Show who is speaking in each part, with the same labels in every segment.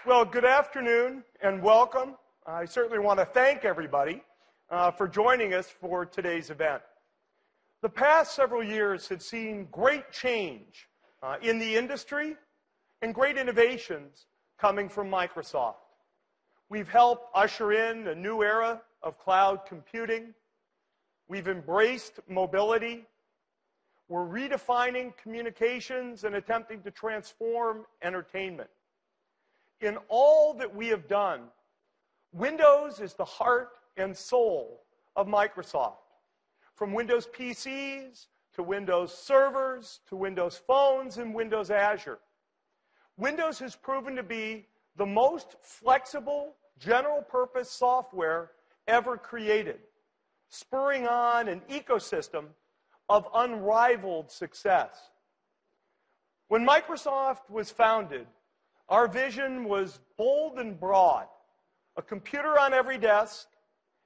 Speaker 1: Well, good afternoon and welcome. I certainly want to thank everybody for joining us for today's event. The past several years have seen great change in the industry and great innovations coming from Microsoft. We've helped usher in a new era of cloud computing. We've embraced mobility. We're redefining communications and attempting to transform entertainment. In all that we have done, Windows is the heart and soul of Microsoft. From Windows PCs to Windows servers to Windows phones and Windows Azure. Windows has proven to be the most flexible, general-purpose software ever created, spurring on an ecosystem of unrivaled success. When Microsoft was founded, our vision was bold and broad, a computer on every desk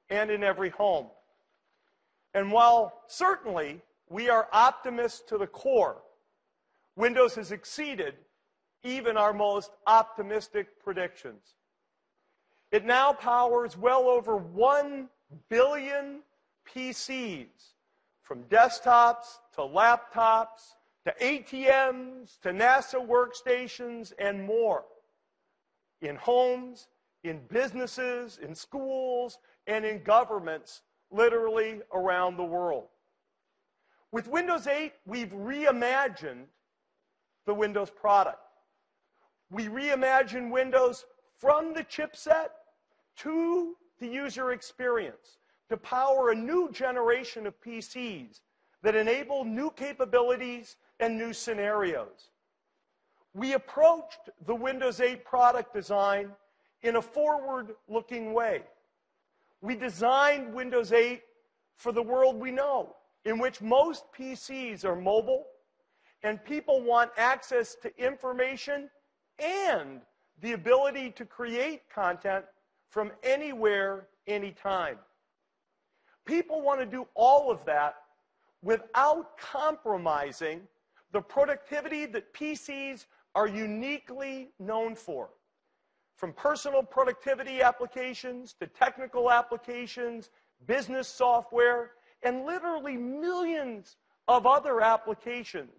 Speaker 1: and in every home. And while certainly we are optimists to the core, Windows has exceeded even our most optimistic predictions. It now powers well over 1 billion PCs, from desktops to laptops to ATMs to NASA workstations and more, in homes, in businesses, in schools, and in governments literally around the world. With Windows 8, we've reimagined the Windows product. We reimagine Windows from the chipset to the user experience to power a new generation of PCs that enable new capabilities and new scenarios. We approached the Windows 8 product design in a forward-looking way. We designed Windows 8 for the world we know, in which most PCs are mobile and people want access to information and the ability to create content from anywhere, anytime. People want to do all of that without compromising the productivity that PCs are uniquely known for. From personal productivity applications to technical applications, business software, and literally millions of other applications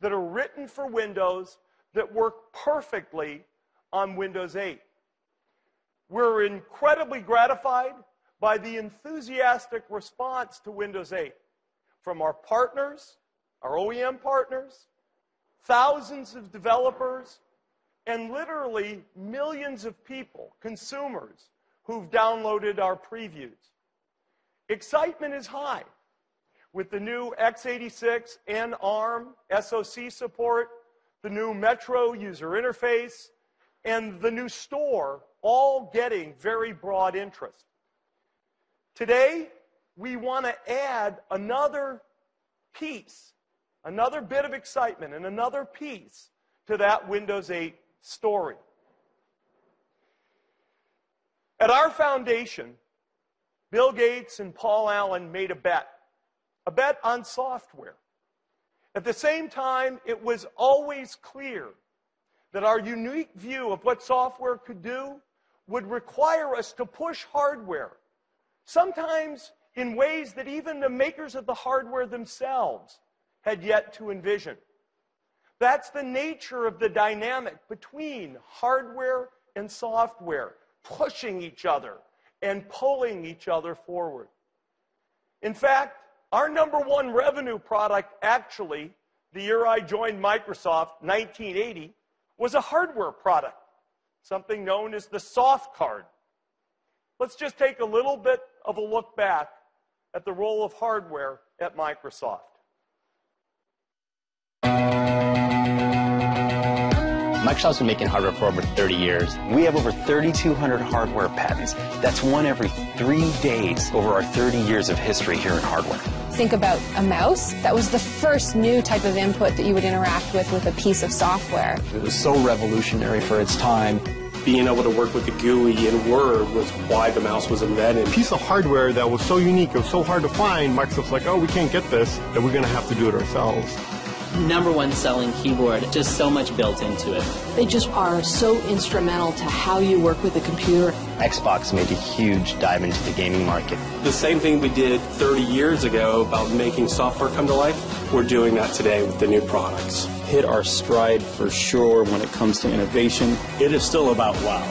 Speaker 1: that are written for Windows that work perfectly on Windows 8. We're incredibly gratified by the enthusiastic response to Windows 8 from our partners, our OEM partners, thousands of developers, and literally millions of people, consumers, who've downloaded our previews. Excitement is high with the new x86 and ARM SoC support, the new Metro user interface, and the new store, all getting very broad interest. Today, we want to add another piece, another bit of excitement, and another piece to that Windows 8 story. At our foundation, Bill Gates and Paul Allen made a bet on software. At the same time, it was always clear that our unique view of what software could do would require us to push hardware, sometimes in ways that even the makers of the hardware themselves had yet to envision. That's the nature of the dynamic between hardware and software, pushing each other and pulling each other forward. In fact, our #1 revenue product actually, the year I joined Microsoft, 1980, was a hardware product, something known as the soft card. Let's just take a little bit of a look back at the role of hardware at Microsoft.
Speaker 2: Microsoft's been making hardware for over 30 years. We have over 3,200 hardware patents. That's one every 3 days over our 30 years of history here in hardware.
Speaker 3: Think about a mouse. That was the first new type of input that you would interact with a piece of software.
Speaker 4: It was so revolutionary for its time.
Speaker 5: Being able to work with the GUI in Word was why the mouse was invented.
Speaker 6: A piece of hardware that was so unique, it was so hard to find, Microsoft's like, oh, we can't get this, and we're going to have to do it ourselves. #1 selling keyboard. Just so much built into it.
Speaker 7: They just are so instrumental to how you work with a computer.
Speaker 2: Xbox made a huge dive into the gaming market.
Speaker 5: The same thing we did 30 years ago about making software come to life, we're doing that today with the new products.
Speaker 8: Hit our stride for sure when it comes to innovation.
Speaker 9: It is still about wow.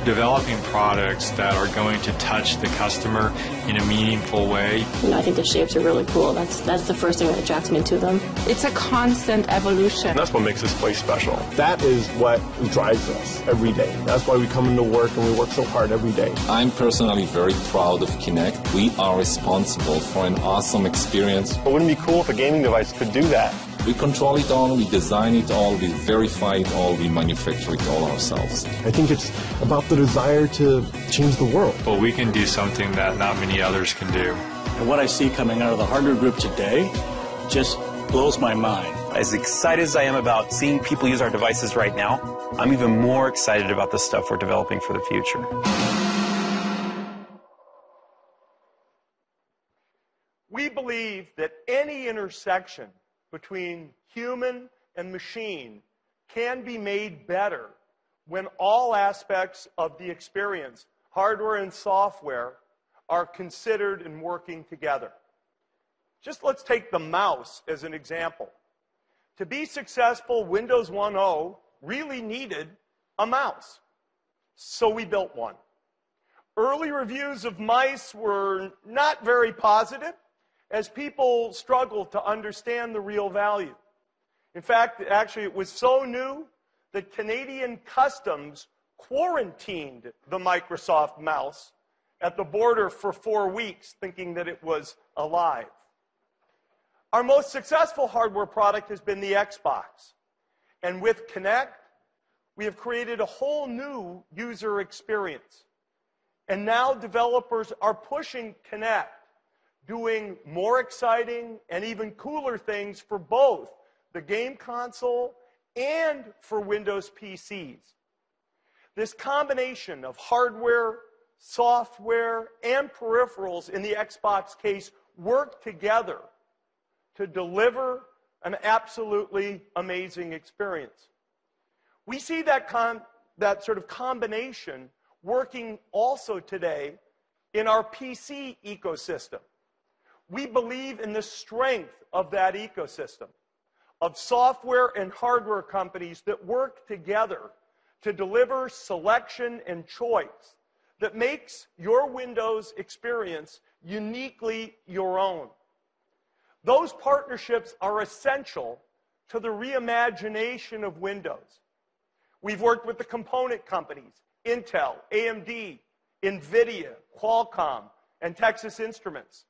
Speaker 10: Developing products that are going to touch the customer in a meaningful way.
Speaker 11: I think the shapes are really cool. That's the first thing that attracts me to them.
Speaker 12: It's a constant evolution.
Speaker 13: And that's what makes this place special.
Speaker 14: That is what drives us every day. That's why we come into work and we work so hard every day.
Speaker 15: I'm personally very proud of Kinect. We are responsible for an awesome experience.
Speaker 13: But wouldn't it be cool if a gaming device could do that?
Speaker 15: We control it all, we design it all, we verify it all, we manufacture it all ourselves.
Speaker 14: I think it's about the desire to change the world.
Speaker 10: But we can do something that not many others can do.
Speaker 9: And what I see coming out of the hardware group today just blows my mind.
Speaker 2: As excited as I am about seeing people use our devices right now, I'm even more excited about the stuff we're developing for the future.
Speaker 1: We believe that any intersection between human and machine can be made better when all aspects of the experience, hardware and software, are considered and working together. Just let's take the mouse as an example. To be successful, Windows 1.0 really needed a mouse. So we built one. Early reviews of mice were not very positive, as people struggled to understand the real value. In fact, actually, it was so new that Canadian Customs quarantined the Microsoft mouse at the border for 4 weeks, thinking that it was alive. Our most successful hardware product has been the Xbox. And with Kinect, we have created a whole new user experience. And now developers are pushing Kinect, doing more exciting and even cooler things for both the game console and for Windows PCs. This combination of hardware, software, and peripherals in the Xbox case work together to deliver an absolutely amazing experience. We see that sort of combination working also today in our PC ecosystem. We believe in the strength of that ecosystem, of software and hardware companies that work together to deliver selection and choice that makes your Windows experience uniquely your own. Those partnerships are essential to the reimagination of Windows. We've worked with the component companies, Intel, AMD, NVIDIA, Qualcomm, and Texas Instruments.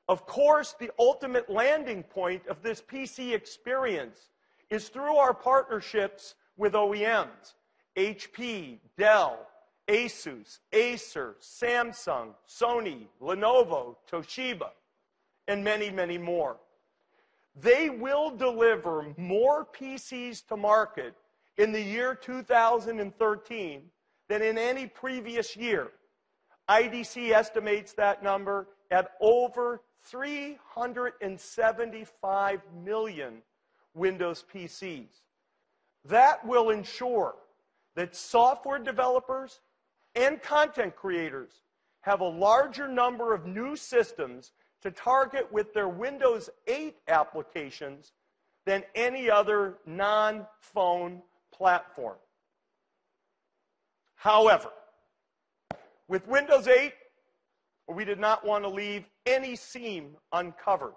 Speaker 1: Of course, the ultimate landing point of this PC experience is through our partnerships with OEMs, HP, Dell, Asus, Acer, Samsung, Sony, Lenovo, Toshiba, and many, many more. They will deliver more PCs to market in the year 2013 than in any previous year. IDC estimates that number at over 375 million Windows PCs. That will ensure that software developers and content creators have a larger number of new systems to target with their Windows 8 applications than any other non-phone platform. However, with Windows 8, we did not want to leave any seam uncovered.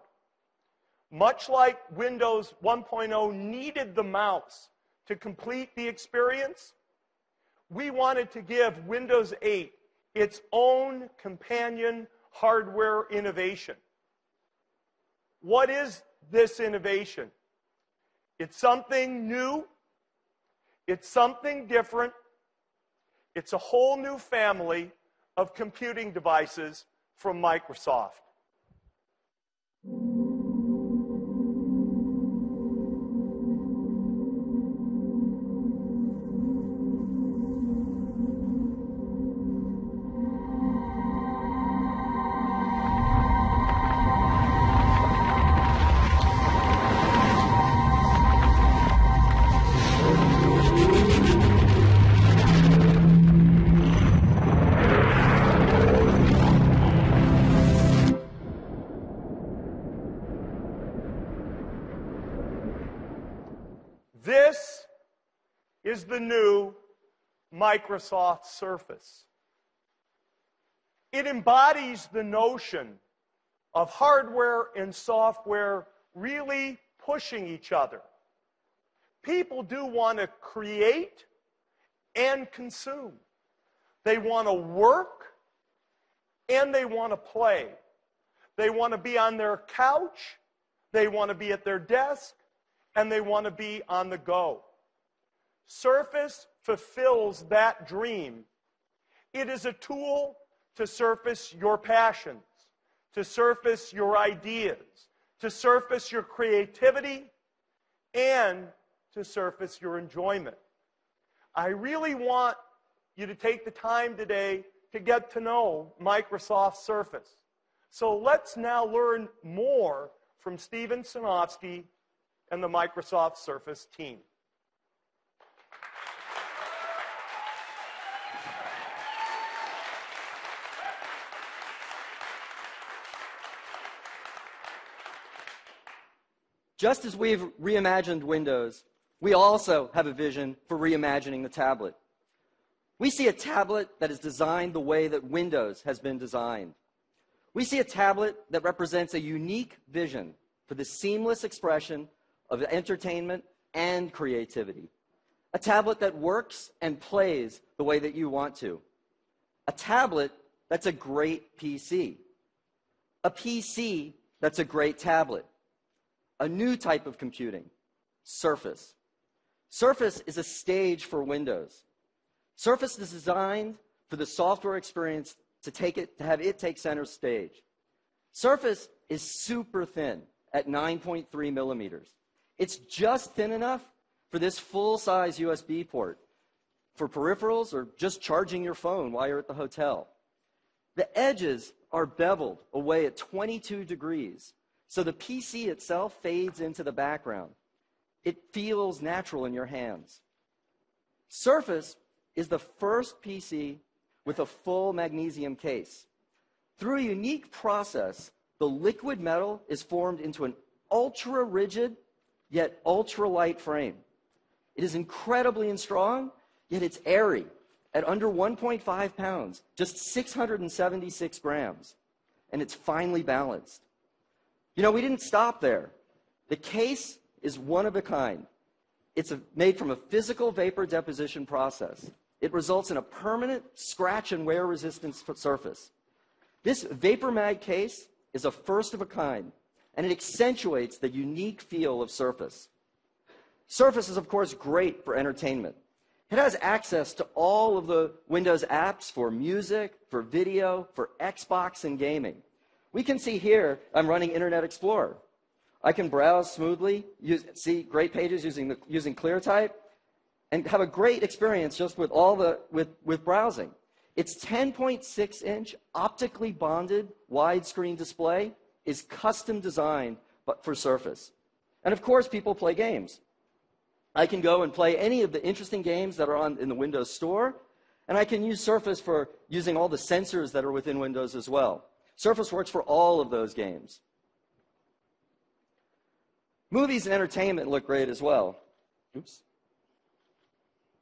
Speaker 1: Much like Windows 1.0 needed the mouse to complete the experience, we wanted to give Windows 8 its own companion hardware innovation. What is this innovation? It's something new. It's something different. It's a whole new family of computing devices from Microsoft. is the new Microsoft Surface. It embodies the notion of hardware and software really pushing each other. People do want to create and consume. They want to work and they want to play. They want to be on their couch, they want to be at their desk, and they want to be on the go. Surface fulfills that dream. It is a tool to surface your passions, to surface your ideas, to surface your creativity, and to surface your enjoyment. I really want you to take the time today to get to know Microsoft Surface. So let's now learn more from Steven Sinofsky and the Microsoft Surface team.
Speaker 16: Just as we've reimagined Windows, we also have a vision for reimagining the tablet. We see a tablet that is designed the way that Windows has been designed. We see a tablet that represents a unique vision for the seamless expression of entertainment and creativity. A tablet that works and plays the way that you want to. A tablet that's a great PC. A PC that's a great tablet. A new type of computing, Surface. Surface is a stage for Windows. Surface is designed for the software experience to have it take center stage. Surface is super thin at 9.3 millimeters. It's just thin enough for this full-size USB port for peripherals or just charging your phone while you're at the hotel. The edges are beveled away at 22 degrees. So the PC itself fades into the background. It feels natural in your hands. Surface is the first PC with a full magnesium case. Through a unique process, the liquid metal is formed into an ultra-rigid, yet ultra-light frame. It is incredibly strong, yet it's airy, at under 1.5 pounds, just 676 grams, and it's finely balanced. You know, we didn't stop there. The case is one of a kind. It's made from a physical vapor deposition process. It results in a permanent scratch and wear resistance surface. This Vapor Mag case is a first of a kind, and it accentuates the unique feel of Surface. Surface is, of course, great for entertainment. It has access to all of the Windows apps for music, for video, for Xbox and gaming. We can see here, I'm running Internet Explorer. I can browse smoothly, see great pages using ClearType, and have a great experience just with with browsing. Its 10.6-inch optically bonded widescreen display is custom designed for Surface. And of course, people play games. I can go and play any of the interesting games that are in the Windows Store, and I can use Surface for using all the sensors that are within Windows as well. Surface works for all of those games. Movies and entertainment look great as well. Oops.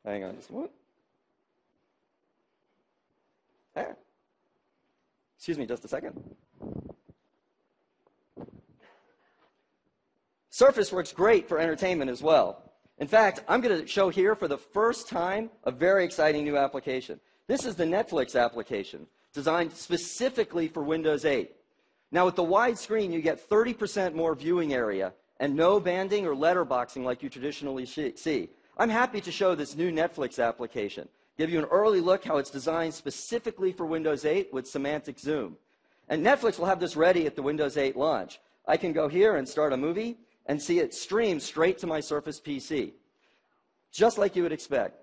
Speaker 16: Hang on just a moment. There. Excuse me just a second. Surface works great for entertainment as well. In fact, I'm going to show here for the first time a very exciting new application. This is the Netflix application, designed specifically for Windows 8. Now, with the wide screen, you get 30% more viewing area and no banding or letterboxing like you traditionally see. I'm happy to show this new Netflix application, give you an early look how it's designed specifically for Windows 8 with semantic zoom. And Netflix will have this ready at the Windows 8 launch. I can go here and start a movie and see it stream straight to my Surface PC, just like you would expect.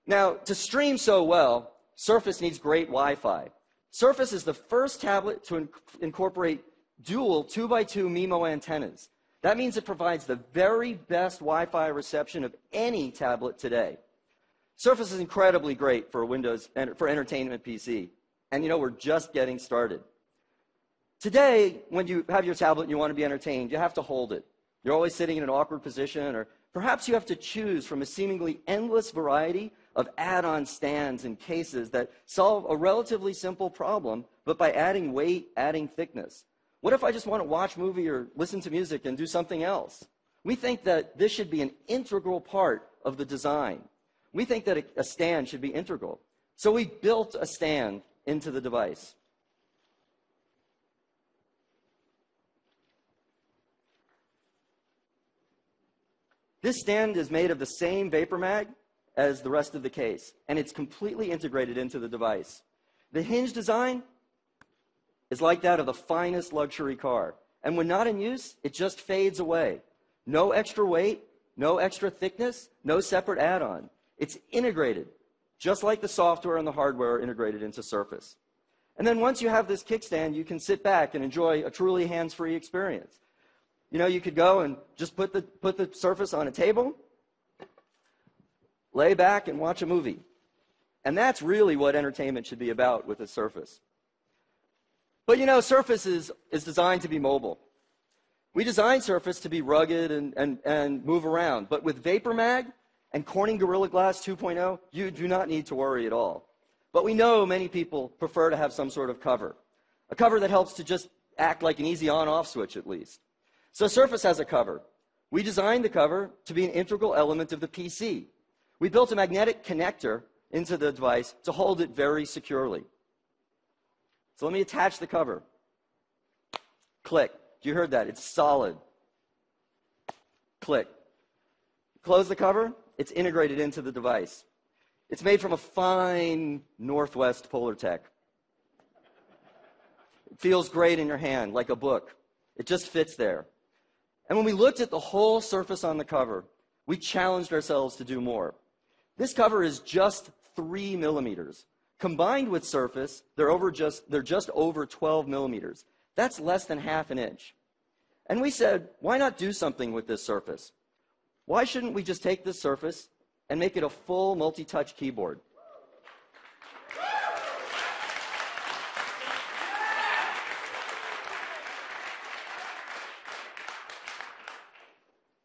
Speaker 16: Now, to stream so well, Surface needs great Wi-Fi. Surface is the first tablet to incorporate dual 2x2 MIMO antennas. That means it provides the very best Wi-Fi reception of any tablet today. Surface is incredibly great for Windows and for entertainment PC. And you know, we're just getting started. Today, when you have your tablet and you want to be entertained, you have to hold it. You're always sitting in an awkward position or Perhaps you have to choose from a seemingly endless variety of add-on stands and cases that solve a relatively simple problem, but by adding weight, adding thickness. What if I just want to watch a movie or listen to music and do something else? We think that this should be an integral part of the design. We think that a stand should be integral. So we built a stand into the device. This stand is made of the same vapor mag as the rest of the case, and it's completely integrated into the device. The hinge design is like that of the finest luxury car, and when not in use, it just fades away. No extra weight, no extra thickness, no separate add-on. It's integrated, just like the software and the hardware are integrated into Surface. And then once you have this kickstand, you can sit back and enjoy a truly hands-free experience. You know, you could go and just put the Surface on a table, lay back and watch a movie. And that's really what entertainment should be about with a Surface. But you know, Surface is designed to be mobile. We designed Surface to be rugged and move around. But with Vapor Mag and Corning Gorilla Glass 2.0, you do not need to worry at all. But we know many people prefer to have some sort of cover. A cover that helps to just act like an easy on-off switch at least. So Surface has a cover. We designed the cover to be an integral element of the PC. We built a magnetic connector into the device to hold it very securely. So let me attach the cover. Click. You heard that. It's solid. Click. Close the cover. It's integrated into the device. It's made from a fine Northwest Polartec. It feels great in your hand, like a book. It just fits there. And when we looked at the whole surface on the cover, we challenged ourselves to do more. This cover is just 3 millimeters. Combined with Surface, they're just over 12 millimeters. That's less than half an inch. And we said, why not do something with this surface? Why shouldn't we just take this surface and make it a full multi-touch keyboard?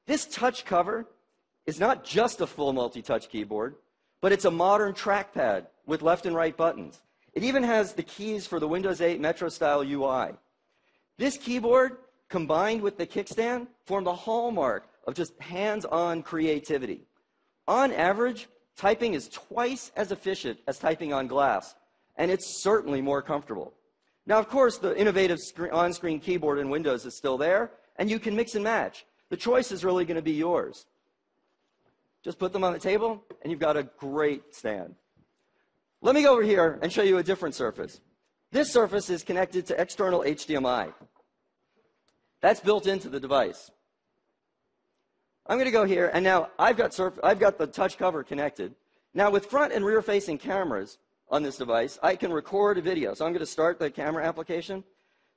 Speaker 16: This touch cover is not just a full multi-touch keyboard, but it's a modern trackpad with left and right buttons. It even has the keys for the Windows 8 Metro-style UI. This keyboard, combined with the kickstand, form the hallmark of just hands-on creativity. On average, typing is twice as efficient as typing on glass, and it's certainly more comfortable. Now, of course, the innovative on-screen keyboard in Windows is still there, and you can mix and match. The choice is really going to be yours. Just put them on the table, and you've got a great stand. Let me go over here and show you a different surface. This surface is connected to external HDMI. That's built into the device. I'm going to go here, and now I've got the touch cover connected. Now, with front and rear-facing cameras on this device, I can record a video. So I'm going to start the camera application.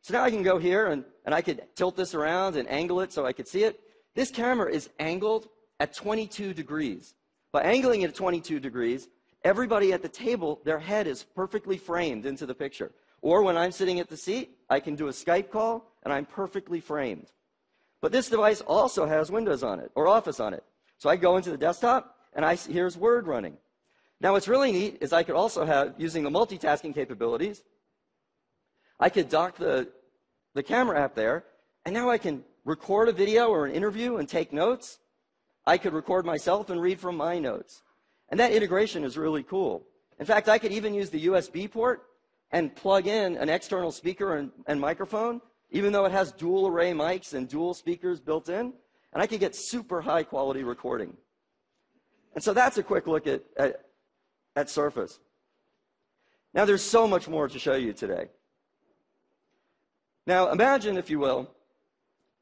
Speaker 16: So now I can go here, and I could tilt this around and angle it so I could see it. This camera is angled at 22 degrees. By angling it at 22 degrees, everybody at the table, their head is perfectly framed into the picture. Or when I'm sitting at the seat, I can do a Skype call, and I'm perfectly framed. But this device also has Windows on it, or Office on it. So I go into the desktop, and here's Word running. Now, what's really neat is I could also have, using the multitasking capabilities, I could dock the camera app there, and now I can record a video or an interview and take notes. I could record myself and read from my notes. And that integration is really cool. In fact, I could even use the USB port and plug in an external speaker and microphone, even though it has dual array mics and dual speakers built in, and I could get super high quality recording. And so that's a quick look at Surface. Now, there's so much more to show you today. Now, imagine, if you will,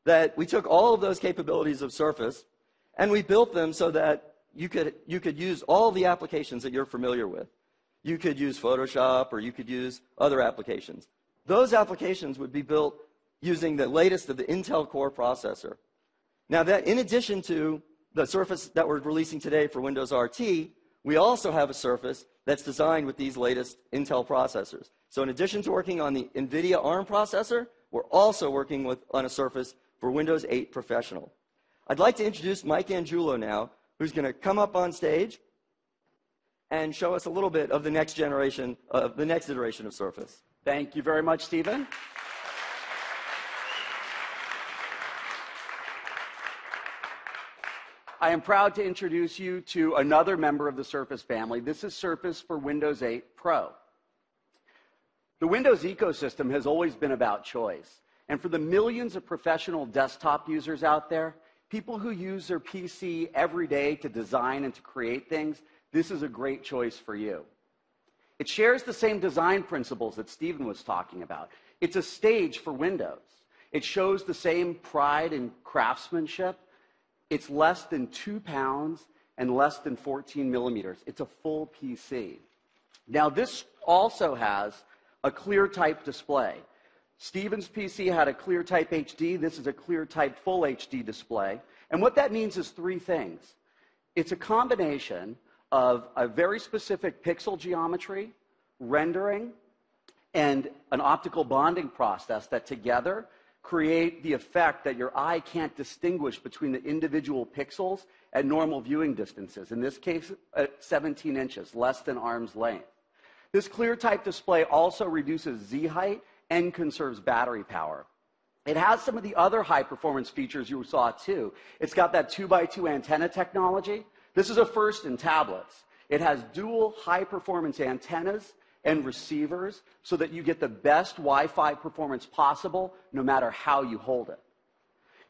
Speaker 16: that we took all of those capabilities of Surface and we built them so that you could use all the applications that you're familiar with. You could use Photoshop, or you could use other applications. Those applications would be built using the latest of the Intel Core processor. Now, that in addition to the Surface that we're releasing today for Windows RT, we also have a Surface that's designed with these latest Intel processors. So in addition to working on the NVIDIA ARM processor, we're also working on a Surface for Windows 8 Professional. I'd like to introduce Mike Angiulo now, who's going to come up on stage and show us a little bit of the next generation, the next iteration of Surface.
Speaker 17: Thank you very much, Stephen. I am proud to introduce you to another member of the Surface family. This is Surface for Windows 8 Pro. The Windows ecosystem has always been about choice. And for the millions of professional desktop users out there, people who use their PC every day to design and to create things, this is a great choice for you. It shares the same design principles that Stephen was talking about. It's a stage for Windows. It shows the same pride and craftsmanship. It's less than 2 pounds and less than 14 millimeters. It's a full PC. Now, this also has a ClearType display. Stephen's PC had a ClearType HD. This is a ClearType Full HD display. And what that means is 3 things. It's a combination of a very specific pixel geometry, rendering, and an optical bonding process that together create the effect that your eye can't distinguish between the individual pixels at normal viewing distances. In this case, 17 inches, less than arm's length. This ClearType display also reduces Z height and conserves battery power. It has some of the other high-performance features you saw too. It's got that 2x2 antenna technology. This is a first in tablets. It has dual high-performance antennas and receivers so that you get the best Wi-Fi performance possible no matter how you hold it.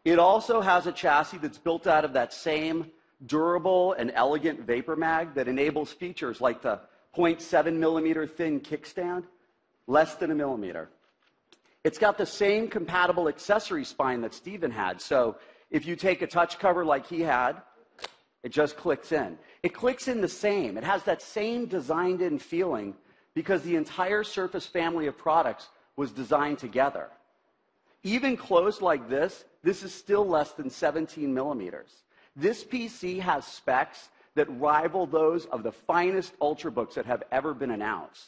Speaker 17: It also has a chassis that's built out of that same durable and elegant vapor mag that enables features like the 0.7 millimeter thin kickstand, less than a millimeter. It's got the same compatible accessory spine that Stephen had. So if you take a touch cover like he had, it just clicks in. It clicks in the same. It has that same designed-in feeling because the entire Surface family of products was designed together. Even closed like this is still less than 17 millimeters. This PC has specs that rival those of the finest Ultrabooks that have ever been announced.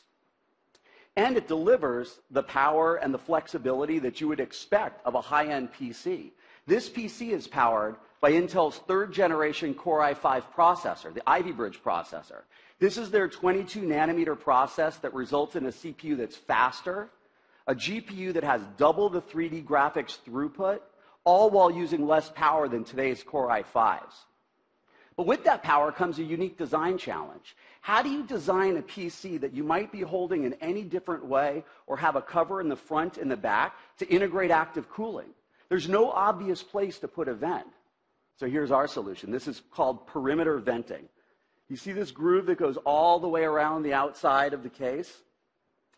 Speaker 17: And it delivers the power and the flexibility that you would expect of a high-end PC. This PC is powered by Intel's 3rd generation Core i5 processor, the Ivy Bridge processor. This is their 22 nanometer process that results in a CPU that's faster, a GPU that has double the 3D graphics throughput, all while using less power than today's Core i5s. But with that power comes a unique design challenge. How do you design a PC that you might be holding in any different way or have a cover in the front and the back to integrate active cooling? There's no obvious place to put a vent. So here's our solution. This is called perimeter venting. You see this groove that goes all the way around the outside of the case?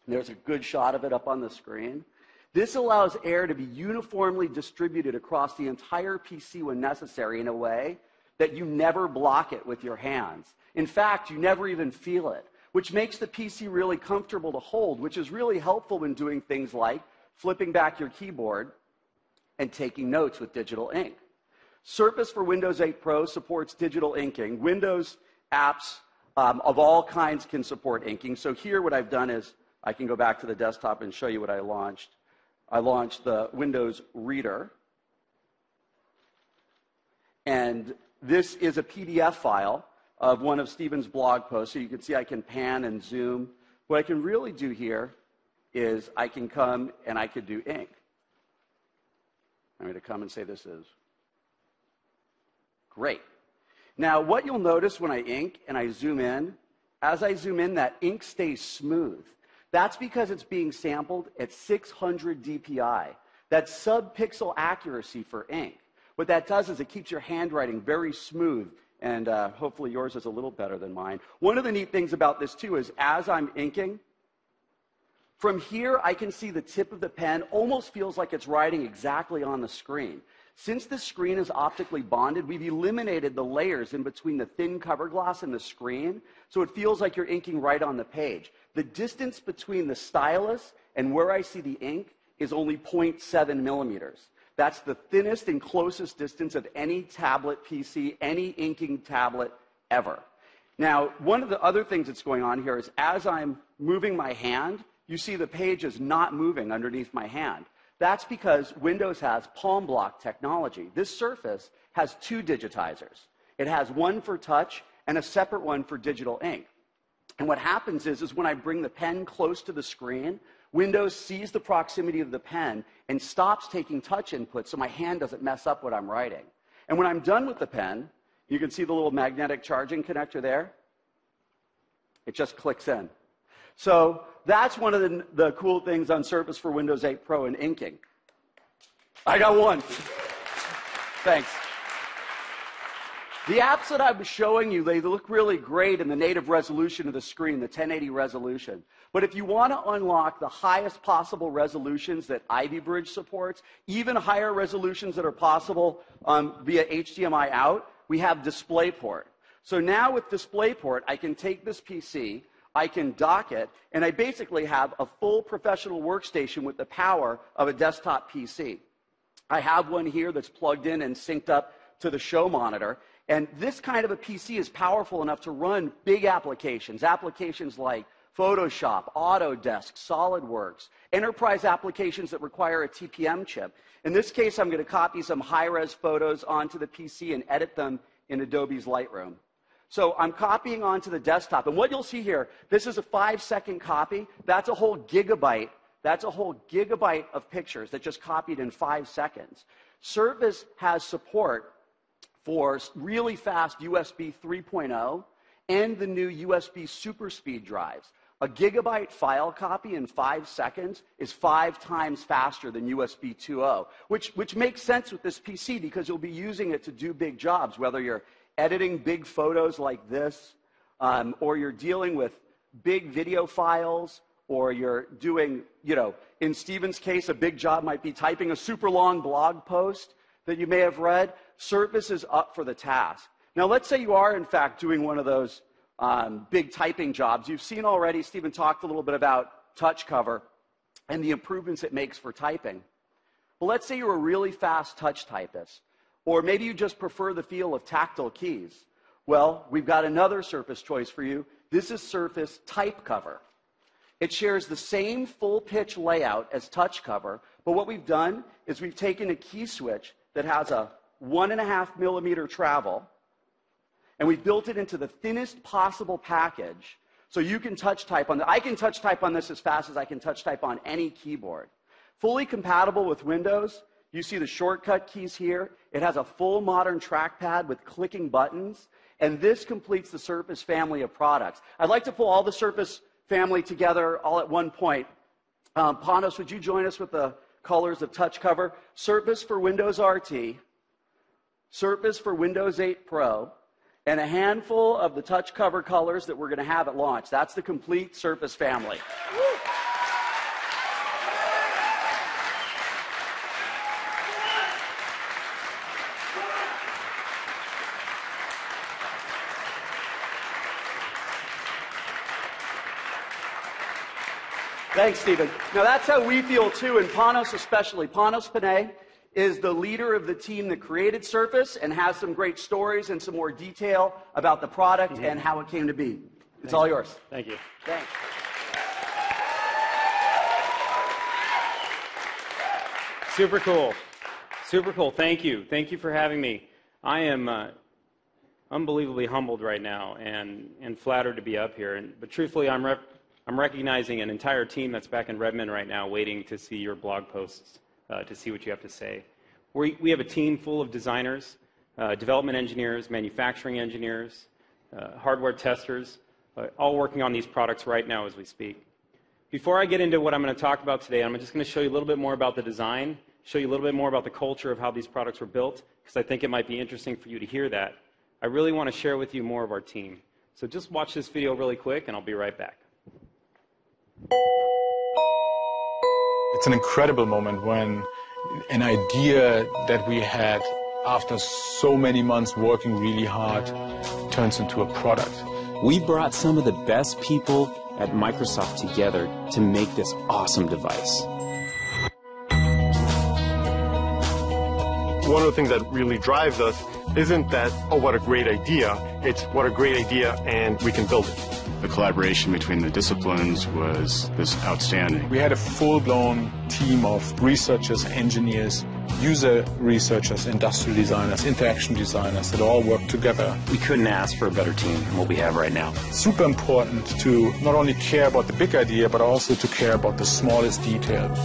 Speaker 17: There's a good shot of it up on the screen. This allows air to be uniformly distributed across the entire PC when necessary in a way that you never block it with your hands. In fact, you never even feel it, which makes the PC really comfortable to hold, which is really helpful when doing things like flipping back your keyboard and taking notes with digital ink. Surface for Windows 8 Pro supports digital inking. Windows apps of all kinds can support inking. So here what I've done is I can go back to the desktop and show you what I launched. I launched the Windows Reader. And this is a PDF file of one of Stephen's blog posts. So you can see I can pan and zoom. What I can really do here is I can come and I could do ink. I'm going to come and say this is great. Now, what you'll notice when I ink and I zoom in, as I zoom in, that ink stays smooth. That's because it's being sampled at 600 DPI. That's sub-pixel accuracy for ink. What that does is it keeps your handwriting very smooth, and hopefully yours is a little better than mine. One of the neat things about this, too, is as I'm inking, from here I can see the tip of the pen almost feels like it's writing exactly on the screen. Since the screen is optically bonded, we've eliminated the layers in between the thin cover glass and the screen, so it feels like you're inking right on the page. The distance between the stylus and where I see the ink is only 0.7 millimeters. That's the thinnest and closest distance of any tablet PC, any inking tablet ever. Now, one of the other things that's going on here is as I'm moving my hand, you see the page is not moving underneath my hand. That's because Windows has palm block technology. This surface has 2 digitizers. It has one for touch and a separate one for digital ink. And what happens is when I bring the pen close to the screen, Windows sees the proximity of the pen and stops taking touch input so my hand doesn't mess up what I'm writing. And when I'm done with the pen, you can see the little magnetic charging connector there. It just clicks in. So that's one of the cool things on Surface for Windows 8 Pro and inking. I got one. Thanks. The apps that I was showing you, they look really great in the native resolution of the screen, the 1080 resolution. But if you want to unlock the highest possible resolutions that Ivy Bridge supports, even higher resolutions that are possible via HDMI out, we have DisplayPort. So now with DisplayPort, I can take this PC, I can dock it, and I basically have a full professional workstation with the power of a desktop PC. I have one here that's plugged in and synced up to the show monitor. And this kind of a PC is powerful enough to run big applications, applications like Photoshop, Autodesk, SolidWorks, enterprise applications that require a TPM chip. In this case, I'm going to copy some high-res photos onto the PC and edit them in Adobe's Lightroom. So I'm copying onto the desktop. And what you'll see here, this is a 5-second copy. That's a whole gigabyte. That's a whole gigabyte of pictures that just copied in 5 seconds. Surface has support for really fast USB 3.0 and the new USB super speed drives. A gigabyte file copy in 5 seconds is 5 times faster than USB 2.0, which makes sense with this PC because you'll be using it to do big jobs, whether you're editing big photos like this, or you're dealing with big video files, or you're doing, in Stephen's case, a big job might be typing a super long blog post that you may have read. Surface is up for the task. Now, let's say you are, in fact, doing one of those big typing jobs. You've seen already, Stephen talked a little bit about touch cover and the improvements it makes for typing. But let's say you're a really fast touch typist, or maybe you just prefer the feel of tactile keys. Well, we've got another Surface choice for you. This is Surface Type Cover. It shares the same full-pitch layout as touch cover, but what we've done is we've taken a key switch that has a 1.5 millimeter travel, and we've built it into the thinnest possible package so you can touch type on I can touch type on this as fast as I can touch type on any keyboard. Fully compatible with Windows. You see the shortcut keys here. It has a full modern trackpad with clicking buttons, and this completes the Surface family of products. I'd like to pull all the Surface family together all at one point. Panos, would you join us with the colors of touch cover? Surface for Windows RT, Surface for Windows 8 Pro, and a handful of the touch cover colors that we're going to have at launch. That's the complete Surface family. Thanks, Stephen. Now, that's how we feel, too, and Panos especially. Panos Panay is the leader of the team that created Surface and has some great stories and some more detail about the product and how it came to be. It's all yours.
Speaker 18: Thank you.
Speaker 17: Thanks.
Speaker 18: Super cool. Super cool. Thank you. Thank you for having me. I am unbelievably humbled right now and flattered to be up here. But truthfully, I'm recognizing an entire team that's back in Redmond right now waiting to see your blog posts, to see what you have to say. We have a team full of designers, development engineers, manufacturing engineers, hardware testers, all working on these products right now as we speak. Before I get into what I'm going to talk about today, I'm just going to show you a little bit more about the design, show you a little bit more about the culture of how these products were built, because I think it might be interesting for you to hear that. I really want to share with you more of our team. So just watch this video really quick, and I'll be right back.
Speaker 19: It's an incredible moment when an idea that we had after so many months working really hard turns into a product.
Speaker 2: We brought some of the best people at Microsoft together to make this awesome device.
Speaker 13: One of the things that really drives us isn't that, oh, what a great idea. It's what a great idea, and we can build it.
Speaker 20: The collaboration between the disciplines was outstanding.
Speaker 19: We had a full-blown team of researchers, engineers, user researchers, industrial designers, interaction designers that all work together.
Speaker 2: We couldn't ask for a better team than what we have right now.
Speaker 19: Super important to not only care about the big idea, but also to care about the smallest details.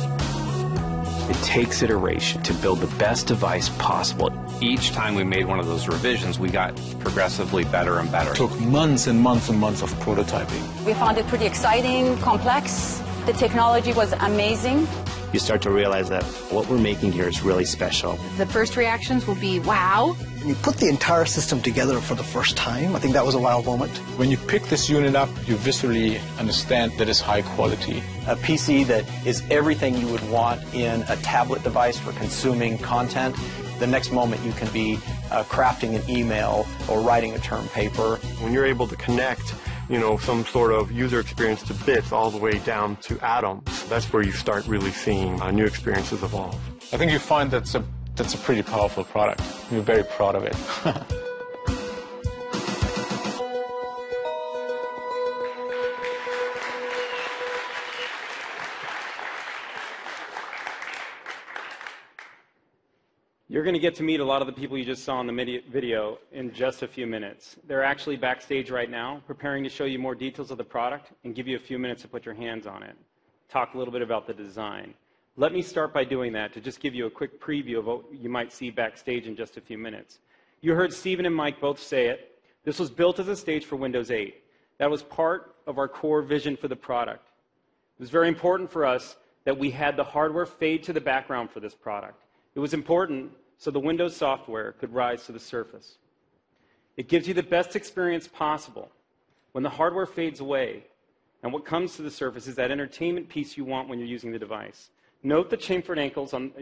Speaker 2: It takes iteration to build the best device possible.
Speaker 21: Each time we made one of those revisions, we got progressively better and better.
Speaker 19: It took months and months and months of prototyping.
Speaker 22: We found it pretty exciting, complex. The technology was amazing.
Speaker 2: You start to realize that what we're making here is really special.
Speaker 12: The first reactions will be, wow.
Speaker 23: When you put the entire system together for the first time, I think that was a wow moment.
Speaker 19: When you pick this unit up, you visually understand that it's high quality.
Speaker 4: A PC that is everything you would want in a tablet device for consuming content. The next moment you can be crafting an email or writing a term paper.
Speaker 13: When you're able to connect, some sort of user experience to bits all the way down to atoms, that's where you start really seeing new experiences evolve.
Speaker 19: I think you find that's a pretty powerful product. We're very proud of it.
Speaker 18: You're going to get to meet a lot of the people you just saw in the video in just a few minutes. They're actually backstage right now, preparing to show you more details of the product and give you a few minutes to put your hands on it. Talk a little bit about the design. Let me start by doing that to just give you a quick preview of what you might see backstage in just a few minutes. You heard Stephen and Mike both say it. This was built as a stage for Windows 8. That was part of our core vision for the product. It was very important for us that we had the hardware fade to the background for this product. It was important so the Windows software could rise to the surface. It gives you the best experience possible when the hardware fades away, and what comes to the surface is that entertainment piece you want when you're using the device. Note the chamfered angles on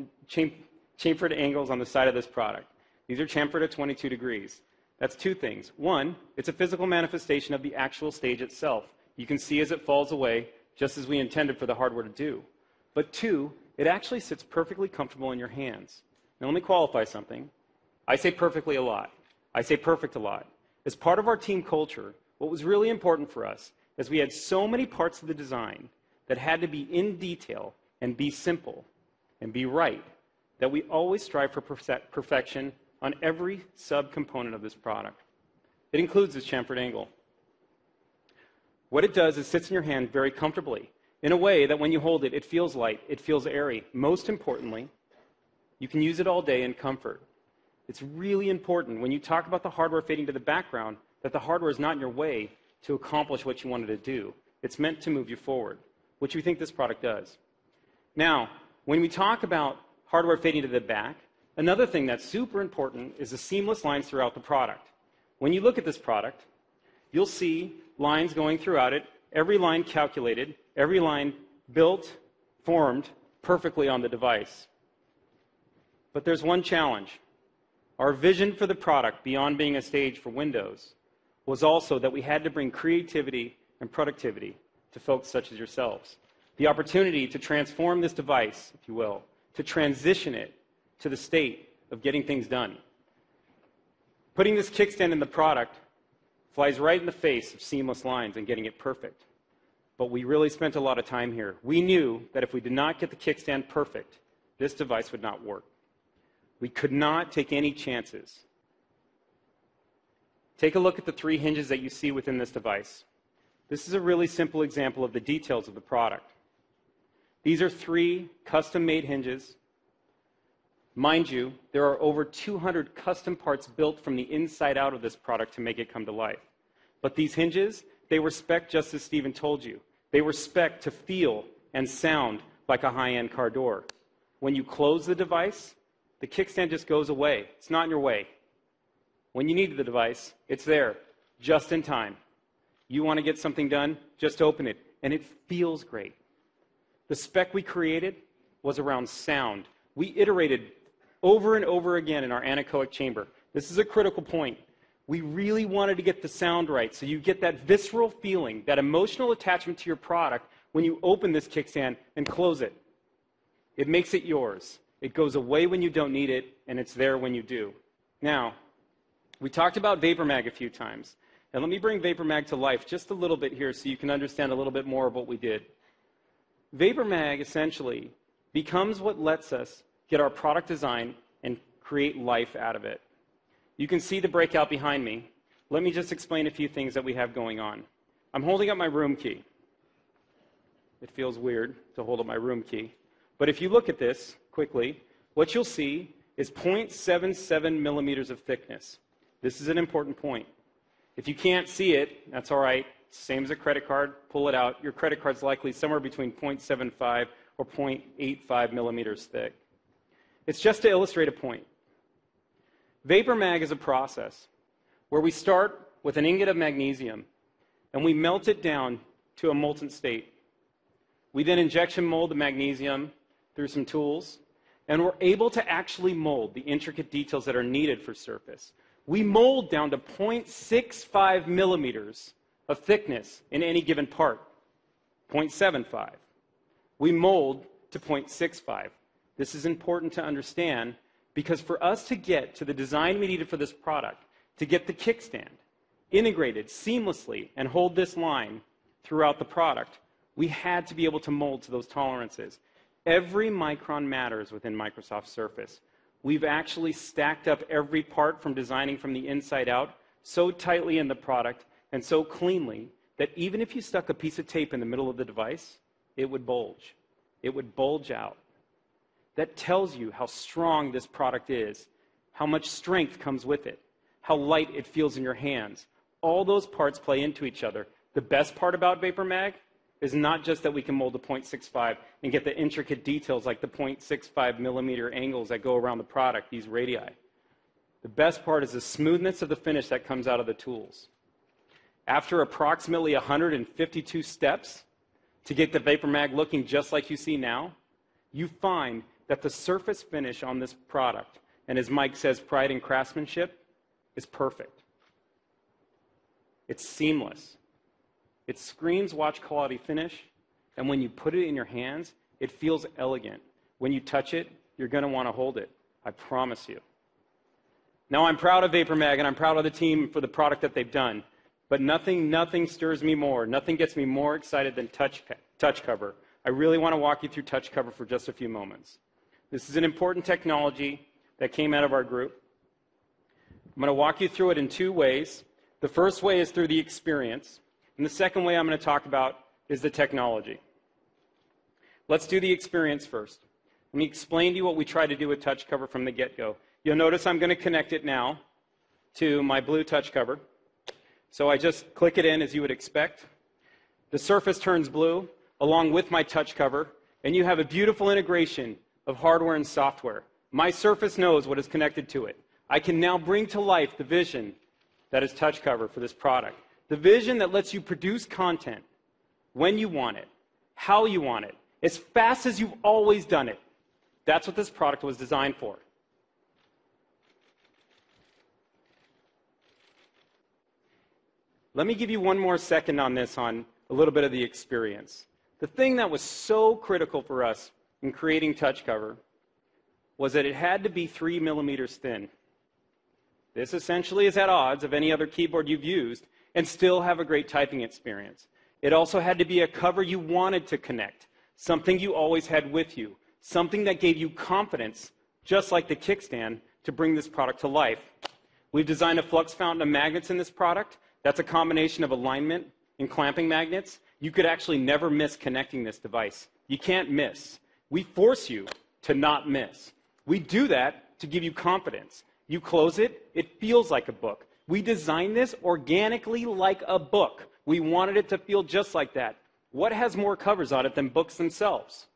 Speaker 18: the side of this product. These are chamfered at 22 degrees. That's two things. One, it's a physical manifestation of the actual stage itself. You can see as it falls away, just as we intended for the hardware to do. But two, it actually sits perfectly comfortable in your hands. Now let me qualify something. I say perfectly a lot. I say perfect a lot. As part of our team culture, what was really important for us is we had so many parts of the design that had to be in detail and be simple and be right that we always strive for perfection on every subcomponent of this product. It includes this chamfered angle. What it does is sits in your hand very comfortably in a way that when you hold it, it feels light, it feels airy. Most importantly, you can use it all day in comfort. It's really important when you talk about the hardware fading to the background that the hardware is not in your way to accomplish what you wanted to do. It's meant to move you forward, which we think this product does. Now, when we talk about hardware fading to the back, another thing that's super important is the seamless lines throughout the product. When you look at this product, you'll see lines going throughout it, every line calculated, every line built, formed perfectly on the device. But there's one challenge. Our vision for the product, beyond being a stage for Windows, was also that we had to bring creativity and productivity to folks such as yourselves. The opportunity to transform this device, if you will, to transition it to the state of getting things done. Putting this kickstand in the product flies right in the face of seamless lines and getting it perfect. But we really spent a lot of time here. We knew that if we did not get the kickstand perfect, this device would not work. We could not take any chances. Take a look at the three hinges that you see within this device. This is a really simple example of the details of the product. These are three custom-made hinges. Mind you, there are over 200 custom parts built from the inside out of this product to make it come to life. But these hinges, they were spec'd just as Stephen told you. They were spec'd to feel and sound like a high-end car door. When you close the device, the kickstand just goes away. It's not in your way. When you need the device, it's there, just in time. You want to get something done, just open it, and it feels great. The spec we created was around sound. We iterated over and over again in our anechoic chamber. This is a critical point. We really wanted to get the sound right, so you get that visceral feeling, that emotional attachment to your product when you open this kickstand and close it. It makes it yours. It goes away when you don't need it, and it's there when you do. Now, we talked about VaporMag a few times, and let me bring VaporMag to life just a little bit here so you can understand a little bit more of what we did. VaporMag essentially becomes what lets us get our product design, and create life out of it. You can see the breakout behind me. Let me just explain a few things that we have going on. I'm holding up my room key. It feels weird to hold up my room key. But if you look at this quickly, what you'll see is 0.77 millimeters of thickness. This is an important point. If you can't see it, that's all right. Same as a credit card. Pull it out. Your credit card's likely somewhere between 0.75 or 0.85 millimeters thick. It's just to illustrate a point. VaporMag is a process where we start with an ingot of magnesium and we melt it down to a molten state. We then injection mold the magnesium through some tools, and we're able to actually mold the intricate details that are needed for surface. We mold down to 0.65 millimeters of thickness in any given part, 0.75. We mold to 0.65. This is important to understand because for us to get to the design we needed for this product, to get the kickstand integrated seamlessly and hold this line throughout the product, we had to be able to mold to those tolerances. Every micron matters within Microsoft Surface. We've actually stacked up every part from designing from the inside out so tightly in the product and so cleanly that even if you stuck a piece of tape in the middle of the device, it would bulge. It would bulge out. That tells you how strong this product is, how much strength comes with it, how light it feels in your hands. All those parts play into each other. The best part about VaporMag is not just that we can mold to 0.65 and get the intricate details like the 0.65 millimeter angles that go around the product, these radii. The best part is the smoothness of the finish that comes out of the tools. After approximately 152 steps to get the VaporMag looking just like you see now, you find that the surface finish on this product, and as Mike says, pride in craftsmanship, is perfect. It's seamless. It screams watch quality finish, and when you put it in your hands, it feels elegant. When you touch it, you're going to want to hold it. I promise you. Now, I'm proud of VaporMag, and I'm proud of the team for the product that they've done, but nothing stirs me more, nothing gets me more excited than touch cover. I really want to walk you through touch cover for just a few moments. This is an important technology that came out of our group. I'm going to walk you through it in two ways. The first way is through the experience. And the second way I'm going to talk about is the technology. Let's do the experience first. Let me explain to you what we try to do with touch cover from the get-go. You'll notice I'm going to connect it now to my blue touch cover. So I just click it in as you would expect. The surface turns blue along with my touch cover, and you have a beautiful integration of hardware and software. My surface knows what is connected to it. I can now bring to life the vision that is touch cover for this product. The vision that lets you produce content when you want it, how you want it, as fast as you've always done it. That's what this product was designed for. Let me give you one more second on this, on a little bit of the experience. The thing that was so critical for us in creating touch cover was that it had to be 3 millimeters thin. This essentially is at odds of any other keyboard you've used and still have a great typing experience. It also had to be a cover you wanted to connect, something you always had with you, something that gave you confidence, just like the kickstand, to bring this product to life. We've designed a flux fountain of magnets in this product. That's a combination of alignment and clamping magnets. You could actually never miss connecting this device. You can't miss. We force you to not miss. We do that to give you confidence. You close it, it feels like a book. We designed this organically like a book. We wanted it to feel just like that. What has more covers on it than books themselves?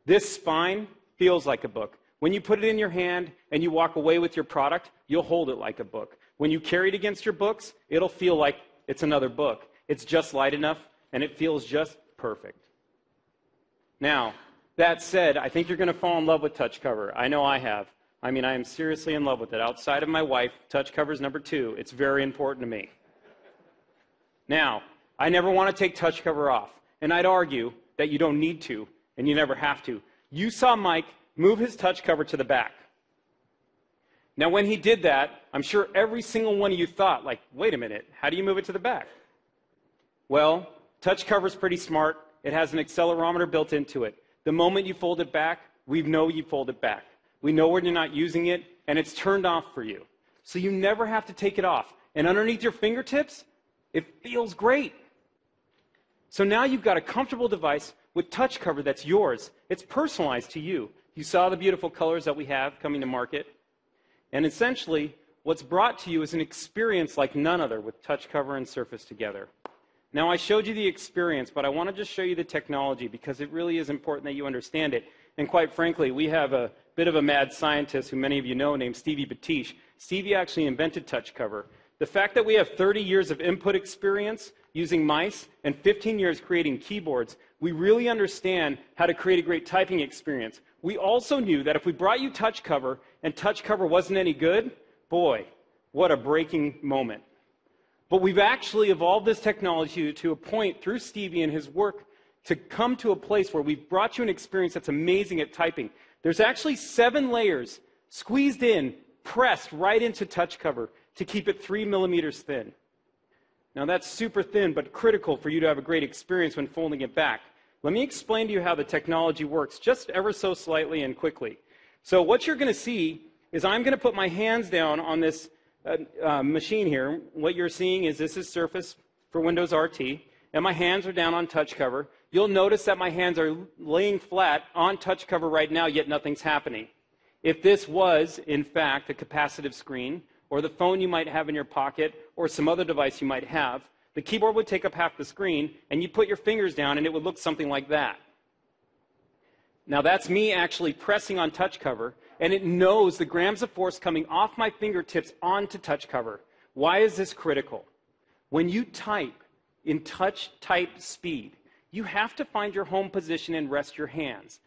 Speaker 18: This spine feels like a book. When you put it in your hand and you walk away with your product, you'll hold it like a book. When you carry it against your books, it'll feel like it's another book. It's just light enough, and it feels just perfect. Now, that said, I think you're going to fall in love with touch cover. I know I have. I mean, I am seriously in love with it. Outside of my wife, touch cover is number 2. It's very important to me. Now, I never want to take touch cover off, and I'd argue that you don't need to, and you never have to. You saw Mike move his touch cover to the back. Now, when he did that, I'm sure every single one of you thought, like, wait a minute, how do you move it to the back? Well, touch cover is pretty smart. It has an accelerometer built into it. The moment you fold it back, we know you fold it back. We know when you're not using it, and it's turned off for you. So you never have to take it off. And underneath your fingertips, it feels great. So now you've got a comfortable device with touch cover that's yours. It's personalized to you. You saw the beautiful colors that we have coming to market. And essentially, what's brought to you is an experience like none other with touch cover and Surface together. Now, I showed you the experience, but I want to just show you the technology because it really is important that you understand it. And quite frankly, we have a bit of a mad scientist who many of you know named Stevie Batish. Stevie actually invented touch cover. The fact that we have 30 years of input experience using mice and 15 years creating keyboards, we really understand how to create a great typing experience. We also knew that if we brought you touch cover and touch cover wasn't any good, boy, what a breaking moment. But we've actually evolved this technology to a point through Stevie and his work to come to a place where we've brought you an experience that's amazing at typing. There's actually 7 layers squeezed in, pressed right into touch cover to keep it 3 millimeters thin. Now that's super thin, but critical for you to have a great experience when folding it back. Let me explain to you how the technology works, just ever so slightly and quickly. So what you're going to see is I'm going to put my hands down on this machine here. What you're seeing is this is Surface for Windows RT, and my hands are down on touch cover. You'll notice that my hands are laying flat on touch cover right now, yet nothing's happening. If this was, in fact, a capacitive screen, or the phone you might have in your pocket, or some other device you might have, the keyboard would take up half the screen, and you put your fingers down, and it would look something like that. Now that's me actually pressing on touch cover, and it knows the grams of force coming off my fingertips onto touch cover. Why is this critical? When you type in touch type speed, you have to find your home position and rest your hands.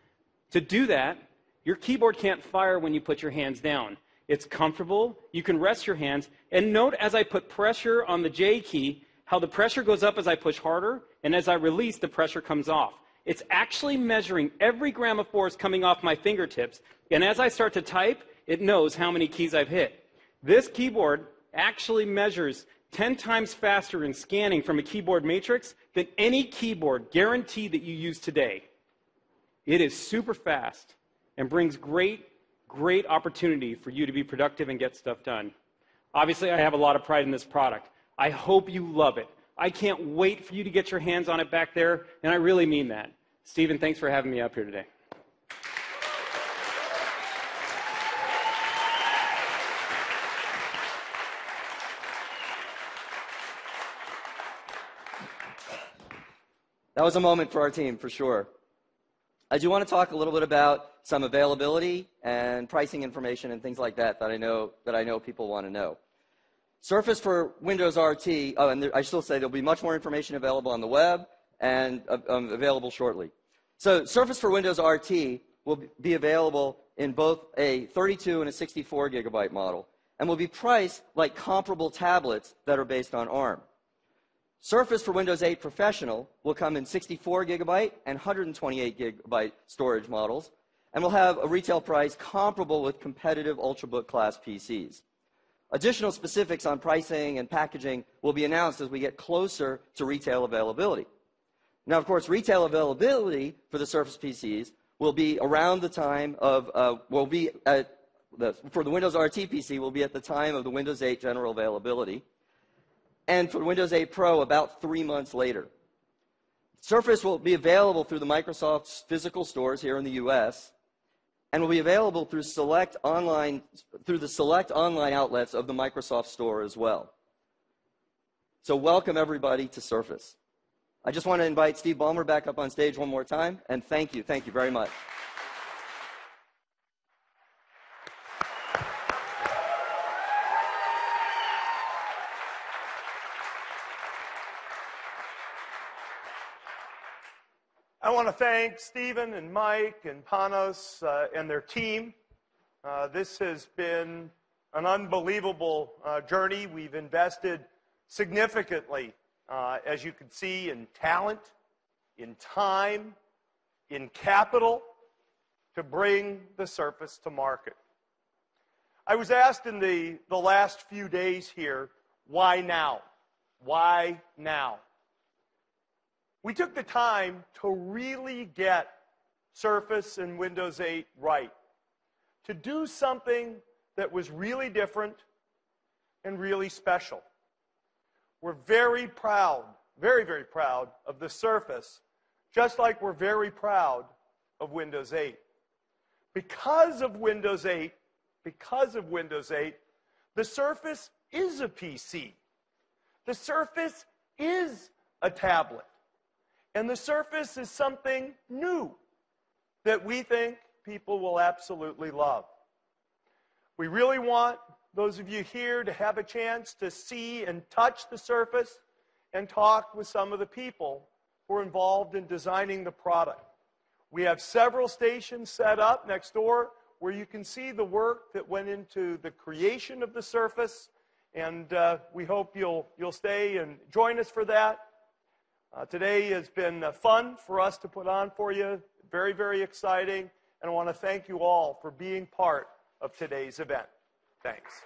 Speaker 18: To do that, your keyboard can't fire when you put your hands down. It's comfortable, you can rest your hands, and note as I put pressure on the J key, how the pressure goes up as I push harder, and as I release, the pressure comes off. It's actually measuring every gram of force coming off my fingertips, and as I start to type, it knows how many keys I've hit. This keyboard actually measures 10 times faster in scanning from a keyboard matrix than any keyboard guaranteed that you use today. It is super fast and brings great opportunity for you to be productive and get stuff done. Obviously, I have a lot of pride in this product. I hope you love it. I can't wait for you to get your hands on it back there, and I really mean that. Stephen, thanks for having me up here today.
Speaker 16: That was a moment for our team, for sure. I do want to talk a little bit about some availability and pricing information and things like that that I know people want to know. Surface for Windows RT, and I still say there'll be much more information available on the web and available shortly. So Surface for Windows RT will be available in both a 32 and a 64 gigabyte model, and will be priced like comparable tablets that are based on ARM. Surface for Windows 8 Professional will come in 64 gigabyte and 128 gigabyte storage models, and will have a retail price comparable with competitive Ultrabook class PCs. Additional specifics on pricing and packaging will be announced as we get closer to retail availability. Now, of course, retail availability for the Surface PCs will be around the time of, for the Windows RT PC will be at the time of the Windows 8 general availability, and for Windows 8 Pro about 3 months later. Surface will be available through the Microsoft's physical stores here in the US, and will be available through the select online outlets of the Microsoft Store as well. So welcome everybody to Surface. I just want to invite Steve Ballmer back up on stage one more time, and thank you very much.
Speaker 1: I want to thank Stephen and Mike and Panos and their team. This has been an unbelievable journey. We've invested significantly, as you can see, in talent, in time, in capital to bring the Surface to market. I was asked in the last few days here, why now? Why now? We took the time to really get Surface and Windows 8 right, to do something that was really different and really special. We're very proud, very, very proud of the Surface, just like we're very proud of Windows 8. Because of Windows 8, the Surface is a PC. The Surface is a tablet. And the Surface is something new that we think people will absolutely love. We really want those of you here to have a chance to see and touch the Surface and talk with some of the people who are involved in designing the product. We have several stations set up next door where you can see the work that went into the creation of the Surface, and we hope you'll stay and join us for that. Today has been fun for us to put on for you, very, very exciting, and I want to thank you all for being part of today's event. Thanks.